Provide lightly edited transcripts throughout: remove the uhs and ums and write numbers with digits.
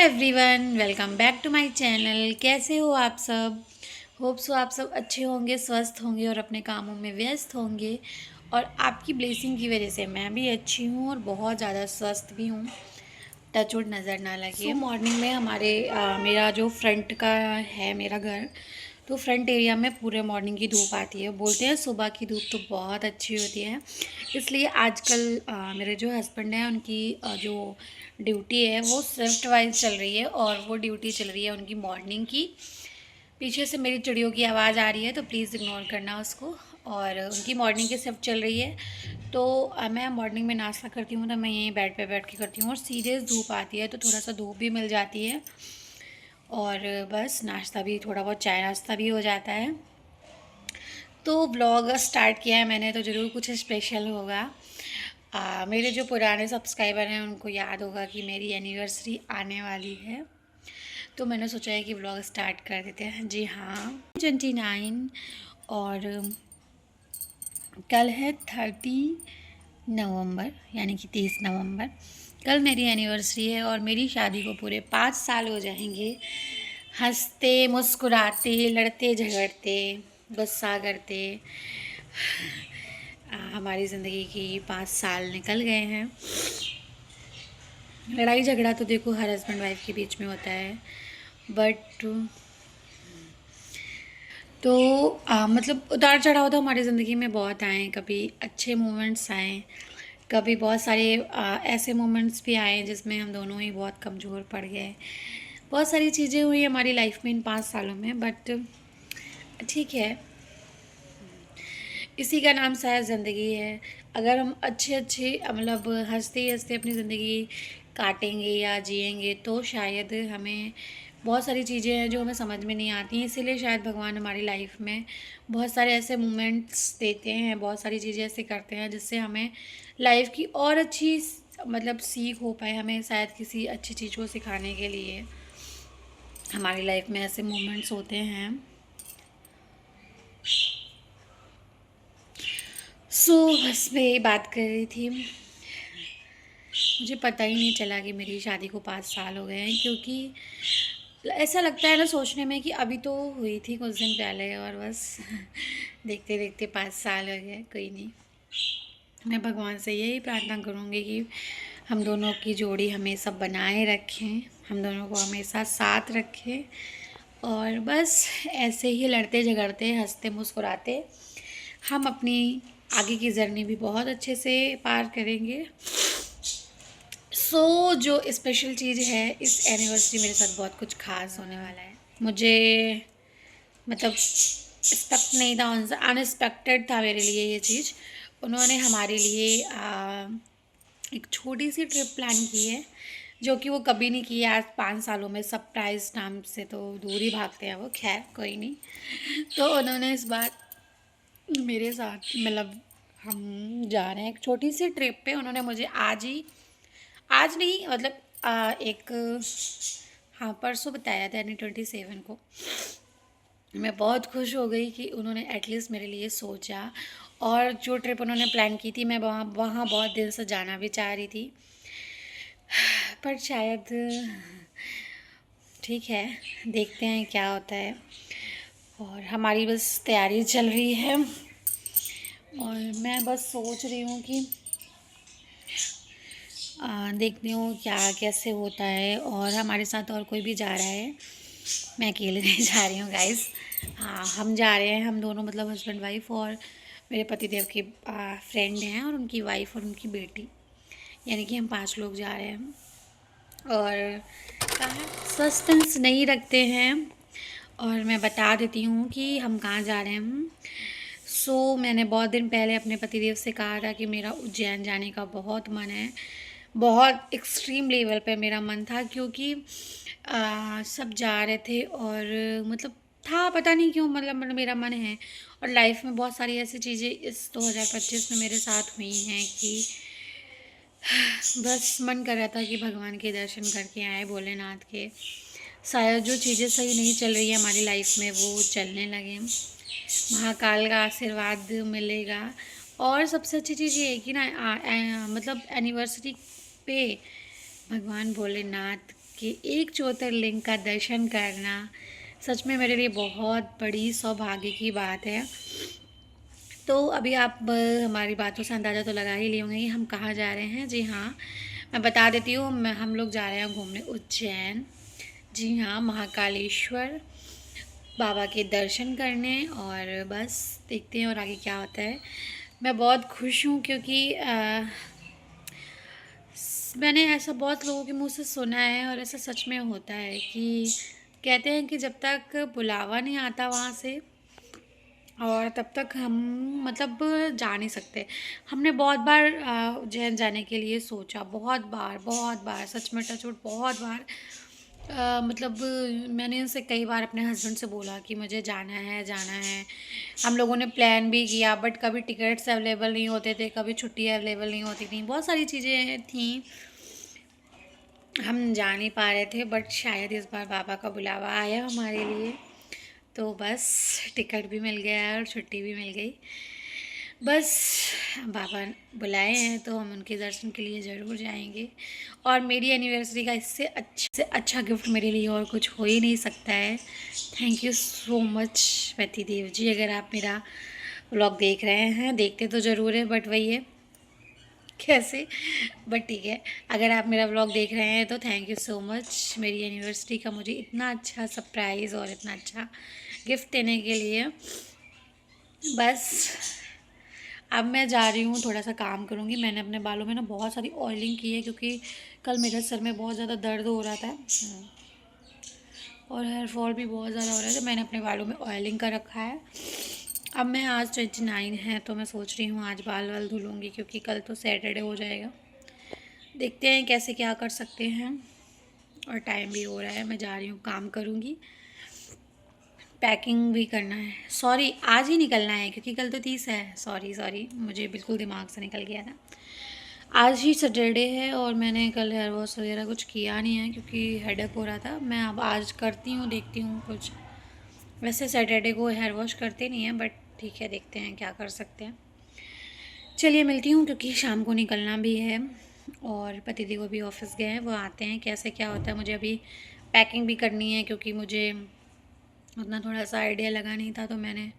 Everyone, welcome back to my channel. कैसे हो आप सब? होप सो आप सब अच्छे होंगे, स्वस्थ होंगे और अपने कामों में व्यस्त होंगे। और आपकी ब्लेसिंग की वजह से मैं भी अच्छी हूँ और बहुत ज़्यादा स्वस्थ भी हूँ। टचवुड नज़र ना लगे। मॉर्निंग में हमारे मेरा जो फ्रंट का है मेरा घर, तो फ्रंट एरिया में पूरे मॉर्निंग की धूप आती है। बोलते हैं सुबह की धूप तो बहुत अच्छी होती है, इसलिए आजकल मेरे जो हस्बैंड हैं उनकी जो ड्यूटी है वो शिफ्ट वाइज चल रही है और वो ड्यूटी चल रही है उनकी मॉर्निंग की। पीछे से मेरी चिड़ियों की आवाज़ आ रही है तो प्लीज़ इग्नोर करना उसको। और उनकी मॉर्निंग की शिफ्ट चल रही है, तो मैं मॉर्निंग में नाश्ता करती हूँ तो मैं यहीं बेड पे बैठ के करती हूँ। और सीरियस धूप आती है तो थोड़ा सा धूप भी मिल जाती है और बस नाश्ता भी, थोड़ा बहुत चाय नाश्ता भी हो जाता है। तो व्लॉग स्टार्ट किया है मैंने तो ज़रूर कुछ स्पेशल होगा। मेरे जो पुराने सब्सक्राइबर हैं उनको याद होगा कि मेरी एनिवर्सरी आने वाली है, तो मैंने सोचा है कि व्लॉग स्टार्ट कर देते हैं। जी हाँ, 29 और कल है 30 नवंबर, यानी कि 30 नवंबर। कल मेरी एनिवर्सरी है और मेरी शादी को पूरे 5 साल हो जाएंगे। हंसते मुस्कुराते, लड़ते झगड़ते, गुस्सा करते हमारी ज़िंदगी की 5 साल निकल गए हैं। लड़ाई झगड़ा तो देखो हर हस्बैंड वाइफ के बीच में होता है, बट तो मतलब उतार चढ़ाव तो हमारी ज़िंदगी में बहुत आए। कभी अच्छे मोमेंट्स आए, कभी बहुत सारे ऐसे मोमेंट्स भी आए जिसमें हम दोनों ही बहुत कमज़ोर पड़ गए। बहुत सारी चीज़ें हुई हमारी लाइफ में इन 5 सालों में, बट ठीक है, इसी का नाम शायद ज़िंदगी है। अगर हम अच्छे अच्छे मतलब हंसते हंसते अपनी ज़िंदगी काटेंगे या जिएंगे तो शायद हमें बहुत सारी चीज़ें हैं जो हमें समझ में नहीं आती हैं। इसीलिए शायद भगवान हमारी लाइफ में बहुत सारे ऐसे मोमेंट्स देते हैं, बहुत सारी चीज़ें ऐसे करते हैं जिससे हमें लाइफ की और अच्छी मतलब सीख हो पाए। हमें शायद किसी अच्छी चीज़ को सिखाने के लिए हमारी लाइफ में ऐसे मोमेंट्स होते हैं। बस मैं यही बात कर रही थी। मुझे पता ही नहीं चला कि मेरी शादी को 5 साल हो गए हैं, क्योंकि ऐसा लगता है ना सोचने में कि अभी तो हुई थी कुछ दिन पहले और बस देखते देखते 5 साल हो गए। कोई नहीं, मैं भगवान से यही प्रार्थना करूँगी कि हम दोनों की जोड़ी हमेशा बनाए रखें, हम दोनों को हमेशा साथ रखें और बस ऐसे ही लड़ते झगड़ते हंसते मुस्कुराते हम अपनी आगे की जर्नी भी बहुत अच्छे से पार करेंगे। जो स्पेशल चीज़ है, इस एनिवर्सरी मेरे साथ बहुत कुछ खास होने वाला है। मुझे मतलब एक्सपेक्ट नहीं था उनसे, अनएक्सपेक्टेड था मेरे लिए ये चीज़। उन्होंने हमारे लिए एक छोटी सी ट्रिप प्लान की है जो कि वो कभी नहीं की है आज 5 सालों में। सरप्राइज नाम से तो दूर ही भागते हैं वो, खैर कोई नहीं। तो उन्होंने इस बार मेरे साथ मतलब हम जा रहे हैं एक छोटी सी ट्रिप पे। उन्होंने मुझे आज नहीं मतलब एक हाँ परसों बताया था, यानी 27 को। मैं बहुत खुश हो गई कि उन्होंने एटलीस्ट मेरे लिए सोचा। और जो ट्रिप उन्होंने प्लान की थी मैं वहाँ वहाँ बहुत दिन से जाना भी चाह रही थी, पर शायद ठीक है, देखते हैं क्या होता है। और हमारी बस तैयारी चल रही है और मैं बस सोच रही हूँ कि देखती हूँ क्या कैसे होता है। और हमारे साथ और कोई भी जा रहा है, मैं अकेले नहीं जा रही हूँ गाइस। हाँ, हम जा रहे हैं, हम दोनों मतलब हस्बैंड वाइफ और मेरे पतिदेव के फ्रेंड हैं और उनकी वाइफ और उनकी बेटी, यानी कि हम 5 लोग जा रहे हैं। और कहाँ सस्पेंस नहीं रखते हैं और मैं बता देती हूँ कि हम कहाँ जा रहे हैं। मैंने बहुत दिन पहले अपने पतिदेव से कहा था कि मेरा उज्जैन जाने का बहुत मन है, बहुत एक्सट्रीम लेवल पे मेरा मन था, क्योंकि सब जा रहे थे और मतलब था पता नहीं क्यों, मतलब मेरा मन है। और लाइफ में बहुत सारी ऐसी चीज़ें इस 2025 में मेरे साथ हुई हैं कि बस मन कर रहा था कि भगवान के दर्शन करके आए, भोलेनाथ के। शायद जो चीज़ें सही नहीं चल रही है हमारी लाइफ में वो चलने लगे, महाकाल का आशीर्वाद मिलेगा। और सबसे अच्छी चीज़ ये है कि ना मतलब एनिवर्सरी पे भगवान भोलेनाथ के एक ज्योतिर्लिंग का दर्शन करना सच में मेरे लिए बहुत बड़ी सौभाग्य की बात है। तो अभी आप हमारी बातों से अंदाज़ा तो लगा ही लिए होंगे कि हम कहाँ जा रहे हैं। जी हाँ, मैं बता देती हूँ, हम लोग जा रहे हैं घूमने उज्जैन। जी हाँ, महाकालेश्वर बाबा के दर्शन करने, और बस देखते हैं और आगे क्या होता है। मैं बहुत खुश हूँ क्योंकि मैंने ऐसा बहुत लोगों के मुंह से सुना है और ऐसा सच में होता है कि कहते हैं कि जब तक बुलावा नहीं आता वहाँ से, और तब तक हम मतलब जा नहीं सकते। हमने बहुत बार उज्जैन जाने के लिए सोचा, बहुत बार सच में टच वुड बहुत बार। मतलब मैंने इनसे कई बार अपने हस्बैंड से बोला कि मुझे जाना है जाना है। हम लोगों ने प्लान भी किया, बट कभी टिकट्स अवेलेबल नहीं होते थे, कभी छुट्टी अवेलेबल नहीं होती थी, बहुत सारी चीज़ें थी, हम जा नहीं पा रहे थे। बट शायद इस बार बाबा का बुलावा आया हमारे लिए, तो बस टिकट भी मिल गया और छुट्टी भी मिल गई। बस बाबा बुलाए हैं तो हम उनके दर्शन के लिए ज़रूर जाएंगे। और मेरी एनिवर्सरी का इससे अच्छा गिफ्ट मेरे लिए और कुछ हो ही नहीं सकता है। थैंक यू सो मच पति देव जी, अगर आप मेरा व्लॉग देख रहे हैं, देखते तो ज़रूर है बट वही है कैसे, बट ठीक है। अगर आप मेरा व्लॉग देख रहे हैं तो थैंक यू सो मच मेरी एनिवर्सरी का मुझे इतना अच्छा सरप्राइज़ और इतना अच्छा गिफ्ट देने के लिए। बस अब मैं जा रही हूँ, थोड़ा सा काम करूँगी। मैंने अपने बालों में ना बहुत सारी ऑयलिंग की है क्योंकि कल मेरे सर में बहुत ज़्यादा दर्द हो रहा था और हेयर फॉल भी बहुत ज़्यादा हो रहा है, तो मैंने अपने बालों में ऑयलिंग कर रखा है। अब मैं आज 29 है तो मैं सोच रही हूँ आज बाल वाल धुलूँगी क्योंकि कल तो सैटरडे हो जाएगा। देखते हैं कैसे क्या कर सकते हैं, और टाइम भी हो रहा है। मैं जा रही हूँ, काम करूँगी, पैकिंग भी करना है। सॉरी, आज ही निकलना है क्योंकि कल तो 30 है। सॉरी, मुझे बिल्कुल दिमाग से निकल गया था। आज ही सैटरडे है और मैंने कल हेयर वॉश वगैरह कुछ किया नहीं है क्योंकि हेडेक हो रहा था। मैं अब आज करती हूँ, देखती हूँ कुछ। वैसे सैटरडे को हेयर वॉश करते नहीं हैं, बट ठीक है, देखते हैं क्या कर सकते हैं। चलिए मिलती हूँ क्योंकि शाम को निकलना भी है और पतिदेव भी ऑफिस गए हैं, वो आते हैं कैसे क्या होता है। मुझे अभी पैकिंग भी करनी है क्योंकि मुझे उतना थोड़ा सा आइडिया लगा नहीं था, तो मैंने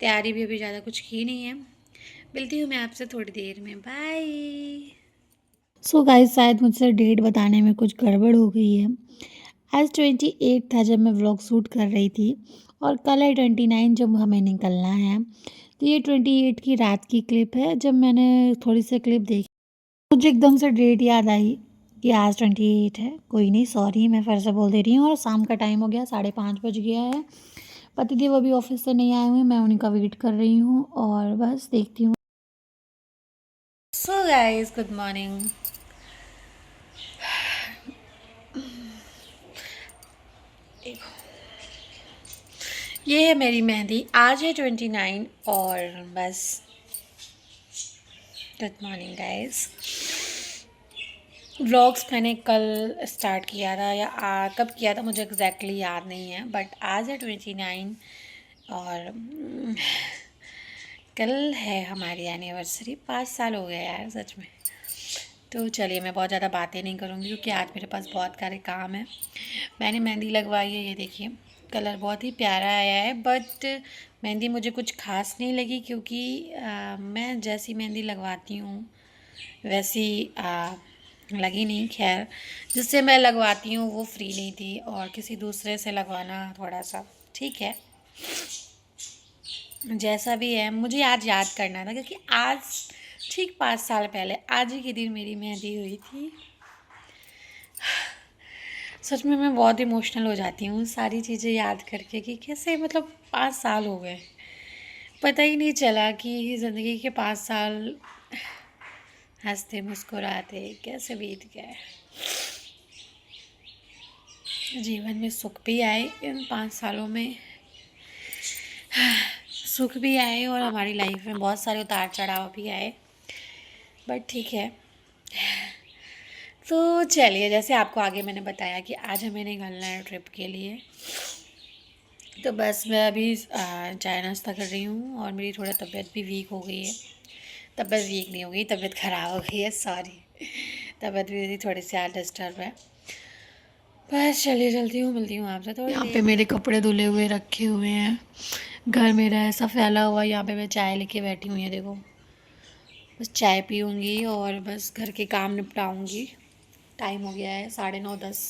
तैयारी भी अभी ज़्यादा कुछ की नहीं है। मिलती हूँ मैं आपसे थोड़ी देर में, बाय। सो गाइस, शायद मुझसे डेट बताने में कुछ गड़बड़ हो गई है। आज 28 था जब मैं व्लॉग शूट कर रही थी, और कल है 29 जब हमें निकलना है। तो ये 28 की रात की क्लिप है। जब मैंने थोड़ी सी क्लिप देखी मुझे एकदम से डेट याद आई कि आज 28 है। कोई नहीं, सॉरी, मैं फिर से बोल दे रही हूँ। और शाम का टाइम हो गया, 5:30 बज गया है। पतिदेव अभी ऑफिस से नहीं आए हुए, मैं उन्हीं का वेट कर रही हूँ और बस देखती हूँ। So guys, good morning. ये है मेरी मेहंदी। आज है 29 और बस। Good morning guys. व्लॉग्स मैंने कल स्टार्ट किया था या कब किया था मुझे एग्जैक्टली याद नहीं है, बट आज है 29 और कल है हमारी एनिवर्सरी। 5 साल हो गए यार सच में। तो चलिए, मैं बहुत ज़्यादा बातें नहीं करूँगी क्योंकि आज मेरे पास बहुत सारे काम है। मैंने मेहंदी लगवाई है, ये देखिए, कलर बहुत ही प्यारा आया है, बट मेहंदी मुझे कुछ खास नहीं लगी क्योंकि मैं जैसी मेहंदी लगवाती हूँ वैसी लगी नहीं। खैर, जिससे मैं लगवाती हूँ वो फ्री नहीं थी और किसी दूसरे से लगवाना थोड़ा सा ठीक है। जैसा भी है, मुझे आज याद करना था क्योंकि आज ठीक 5 साल पहले आज ही के दिन मेरी मेहंदी हुई थी। सच में मैं बहुत इमोशनल हो जाती हूँ सारी चीज़ें याद करके कि कैसे मतलब 5 साल हो गए, पता ही नहीं चला कि ज़िंदगी के 5 साल हंसते मुस्कुराते कैसे बीत गए। जीवन में सुख भी आए इन 5 सालों में, सुख भी आए और हमारी लाइफ में बहुत सारे उतार चढ़ाव भी आए, बट ठीक है। तो चलिए, जैसे आपको आगे मैंने बताया कि आज हमें निकलना है ट्रिप के लिए, तो बस मैं अभी चाय नाश्ता कर रही हूँ और मेरी थोड़ा तबीयत भी वीक हो गई है। तबीयत वीक नहीं हो गई, तबीयत ख़राब हो गई है, सॉरी। तबीयत भी मेरी थोड़ी सी आज डिस्टर्ब है। बस चलिए चलती हूँ, मिलती हूँ आपसे थोड़ी। यहाँ पे मेरे कपड़े धुले हुए रखे हुए हैं, घर मेरा ऐसा फैला हुआ। यहाँ पे मैं चाय लेके बैठी हुई है, देखो। बस चाय पीऊँगी और बस घर के काम निपटाऊँगी। टाइम हो गया है 9:30-10।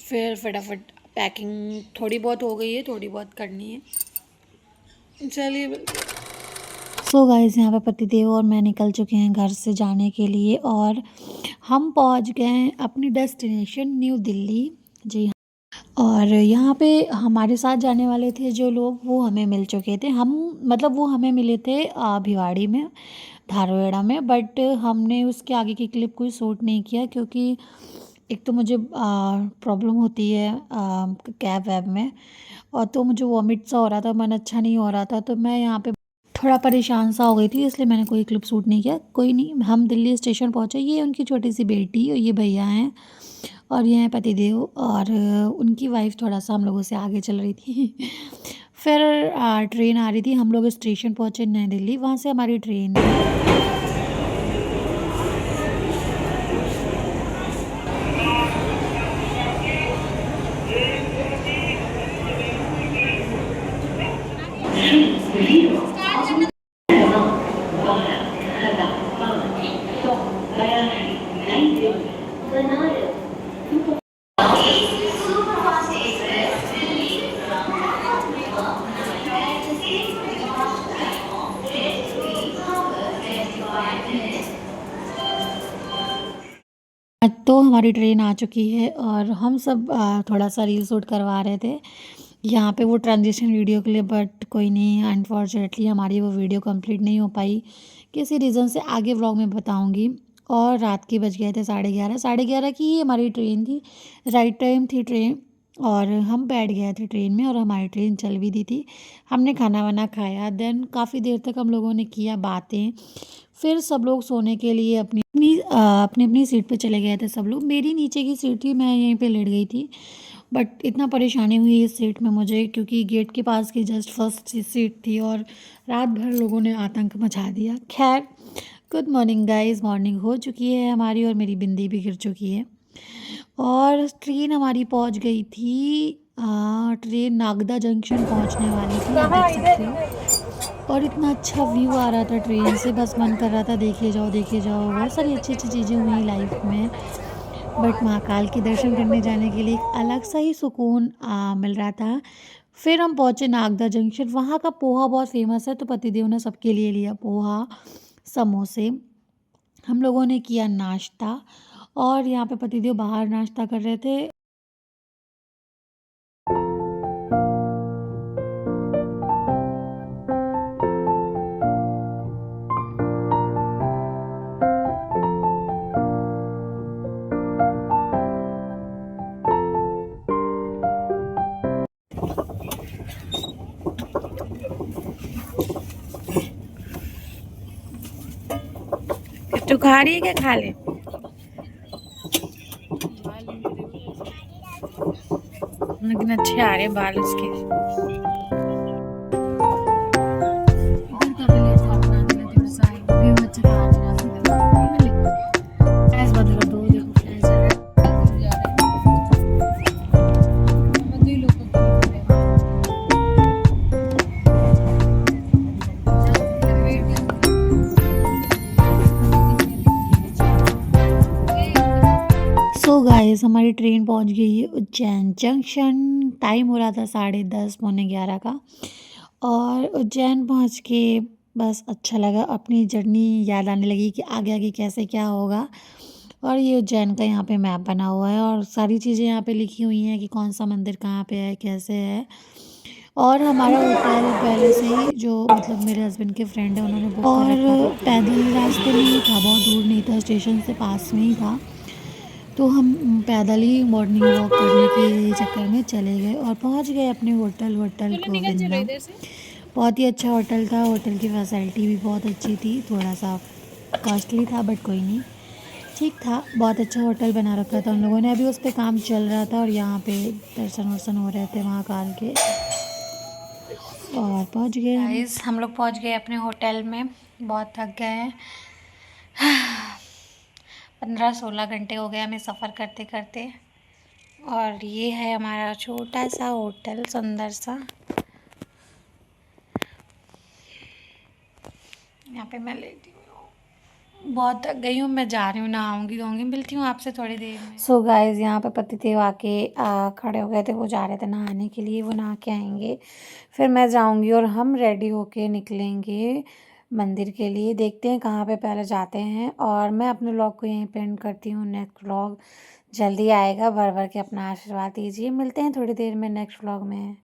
फिर फटाफट पैकिंग थोड़ी बहुत हो गई है, थोड़ी बहुत करनी है। चलिए। सो गाइस, यहाँ पे पतिदेव और मैं निकल चुके हैं घर से जाने के लिए और हम पहुँच गए हैं अपनी डेस्टिनेशन न्यू दिल्ली। जी हाँ। और यहाँ पे हमारे साथ जाने वाले थे जो लोग, वो हमें मिल चुके थे। हम मतलब वो हमें मिले थे भिवाड़ी में, धारवेड़ा में। बट हमने उसके आगे की क्लिप कोई शूट नहीं किया क्योंकि एक तो मुझे प्रॉब्लम होती है कैब वैब में, और तो मुझे वॉमिट सा हो रहा था, मन अच्छा नहीं हो रहा था, तो मैं यहाँ पे थोड़ा परेशान सा हो गई थी, इसलिए मैंने कोई क्लिप शूट नहीं किया। कोई नहीं, हम दिल्ली स्टेशन पहुँचे। ये उनकी छोटी सी बेटी और ये भैया हैं और ये हैं पतिदेव और उनकी वाइफ थोड़ा सा हम लोगों से आगे चल रही थी। फिर ट्रेन आ रही थी, हम लोग स्टेशन पहुँचे नई दिल्ली, वहाँ से हमारी ट्रेन थी। तो हमारी ट्रेन आ चुकी है और हम सब थोड़ा सा रील शूट करवा रहे थे यहाँ पे वो ट्रांजिशन वीडियो के लिए। बट कोई नहीं, अनफॉर्चुनेटली हमारी वो वीडियो कंप्लीट नहीं हो पाई किसी रीज़न से, आगे व्लॉग में बताऊंगी। और रात के बज गए थे 11:30। 11:30 की ही हमारी ट्रेन थी, राइट टाइम थी ट्रेन। और हम बैठ गए थे ट्रेन में और हमारी ट्रेन चल भी दी थी। हमने खाना वाना खाया, देन काफ़ी देर तक हम लोगों ने किया बातें। फिर सब लोग सोने के लिए अपनी अपनी अपनी सीट पे चले गए थे सब लोग। मेरी नीचे की सीट थी, मैं यहीं पे लेट गई थी। बट इतना परेशानी हुई इस सीट में मुझे क्योंकि गेट के पास की जस्ट फर्स्ट सीट थी और रात भर लोगों ने आतंक मचा दिया। खैर, गुड मॉर्निंग गाइस, मॉर्निंग हो चुकी है हमारी और मेरी बिंदी भी गिर चुकी है। और ट्रेन हमारी पहुंच गई थी, ट्रेन नागदा जंक्शन पहुंचने वाली थी, आप देख सकते हो। और इतना अच्छा व्यू आ रहा था ट्रेन से, बस मन कर रहा था देखे जाओ देखे जाओ। बहुत सारी अच्छी अच्छी चीज़ें हुई लाइफ में। बट महाकाल के दर्शन करने जाने के लिए एक अलग सा ही सुकून मिल रहा था। फिर हम पहुँचे नागदा जंक्शन। वहाँ का पोहा बहुत फेमस है, तो पतिदेव ने सबके लिए लिया पोहा, समोसे। हम लोगों ने किया नाश्ता और यहाँ पे पतिदेव बाहर नाश्ता कर रहे थे। तू खा रही है क्या? खा ले। लेकिन अच्छे आ रहे बाल उसके। सो गाइस, हमारी ट्रेन पहुंच गई है उज्जैन जंक्शन। टाइम हो रहा था 10:30 पौने 11 का। और उज्जैन पहुंच के बस अच्छा लगा, अपनी जर्नी याद आने लगी कि आगे आगे कैसे क्या होगा। और ये उज्जैन का यहाँ पे मैप बना हुआ है और सारी चीज़ें यहाँ पे लिखी हुई हैं कि कौन सा मंदिर कहाँ पे है, कैसे है। और हमारा होटल पहले से ही, जो मतलब मेरे हस्बैंड के फ्रेंड है, उन्होंने बुक कर रखा था। पैदल रास्ते में ही था, बहुत दूर नहीं था, स्टेशन से पास में ही था। तो हम पैदल ही मॉर्निंग वॉक करने के चक्कर में चले गए और पहुंच गए अपने होटल गोविंदा। बहुत ही अच्छा होटल था, होटल की फैसिलिटी भी बहुत अच्छी थी। थोड़ा सा कॉस्टली था बट कोई नहीं, ठीक था। बहुत अच्छा होटल बना रखा था उन लोगों ने, अभी उस पर काम चल रहा था और यहाँ पे दर्शन वर्शन हो रहे थे महाकाल के। और पहुँच गए हम लोग पहुँच गए अपने होटल में। बहुत थक गए हैं। 15-16 घंटे हो गए हमें सफ़र करते करते। और ये है हमारा छोटा सा होटल, सुंदर सा। यहाँ पे मैं लेटी हूँ, बहुत थक गई हूँ, मैं जा रही हूँ, नहाऊंगी धोऊंगी, मिलती हूँ आपसे थोड़ी देर में। सो गाइस, यहाँ पे पतिदेव आके खड़े हो गए थे, वो जा रहे थे नहाने के लिए, वो नहा के आएंगे, फिर मैं जाऊंगी और हम रेडी होके निकलेंगे मंदिर के लिए। देखते हैं कहाँ पे पहले जाते हैं, और मैं अपने व्लॉग को यहीं पे एंड करती हूँ। नेक्स्ट व्लॉग जल्दी आएगा, भर भर के अपना आशीर्वाद दीजिए। मिलते हैं थोड़ी देर में नेक्स्ट व्लॉग में।